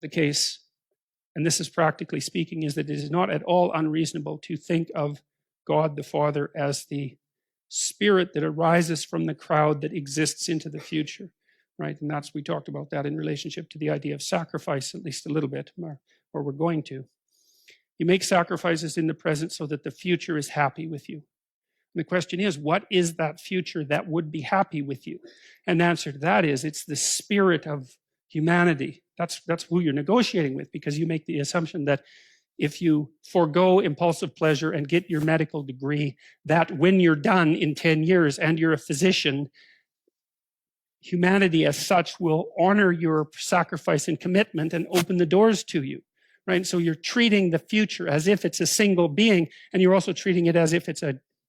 the case, and this is practically speaking, is that it is not at all unreasonable to think of God the Father as the spirit that arises from the crowd that exists into the future, right? And we talked about that in relationship to the idea of sacrifice, at least a little bit, or we're going to. You make sacrifices in the present so that the future is happy with you. And the question is, what is that future that would be happy with you? And the answer to that is, it's the spirit of humanity. That's who you're negotiating with, because you make the assumption that if you forego impulsive pleasure and get your medical degree, that when you're done in 10 years and you're a physician, humanity as such will honor your sacrifice and commitment and open the doors to you, right? So you're treating the future as if it's a single being, and you're also treating it as if it's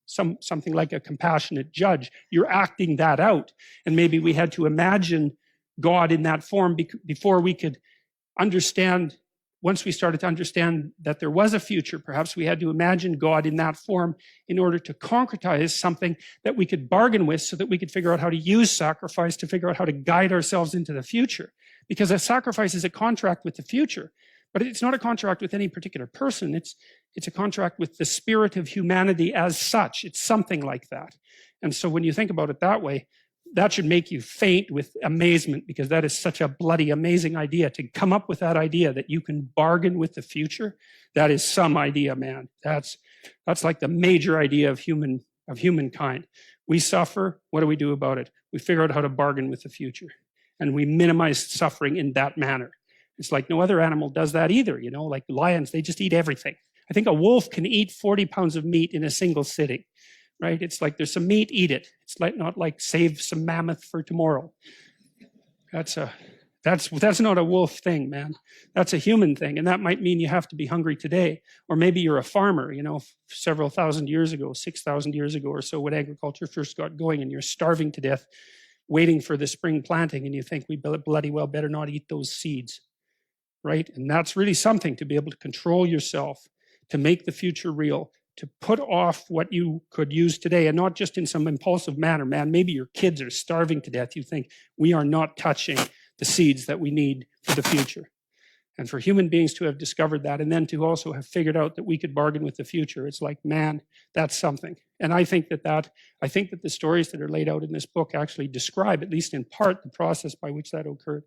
something like a compassionate judge. You're acting that out. And maybe we had to imagine God in that form before we could understand. Once we started to understand that there was a future, perhaps we had to imagine God in that form in order to concretize something that we could bargain with, so that we could figure out how to use sacrifice to figure out how to guide ourselves into the future. Because a sacrifice is a contract with the future, but it's not a contract with any particular person. It's a contract with the spirit of humanity as such. It's something like that. And so when you think about it that way, that should make you faint with amazement, because that is such a bloody amazing idea. To come up with that idea that you can bargain with the future, that is some idea, man. That's like the major idea of humankind. We suffer. What do we do about it? We figure out how to bargain with the future, and we minimize suffering in that manner. It's like no other animal does that either. You know, like lions, they just eat everything. I think a wolf can eat 40 pounds of meat in a single sitting. Right? It's like there's some meat, eat it. It's like not like save some mammoth for tomorrow. That's not a wolf thing, man. That's a human thing, and that might mean you have to be hungry today. Or maybe you're a farmer, you know, several thousand years ago, 6,000 years ago or so, when agriculture first got going, and you're starving to death, waiting for the spring planting, and you think we bloody well better not eat those seeds, right? And that's really something, to be able to control yourself, to make the future real, to put off what you could use today, and not just in some impulsive manner. Man, maybe your kids are starving to death. You think, we are not touching the seeds that we need for the future. And for human beings to have discovered that, and then to also have figured out that we could bargain with the future, it's like, man, that's something. And I think that the stories that are laid out in this book actually describe, at least in part, the process by which that occurred.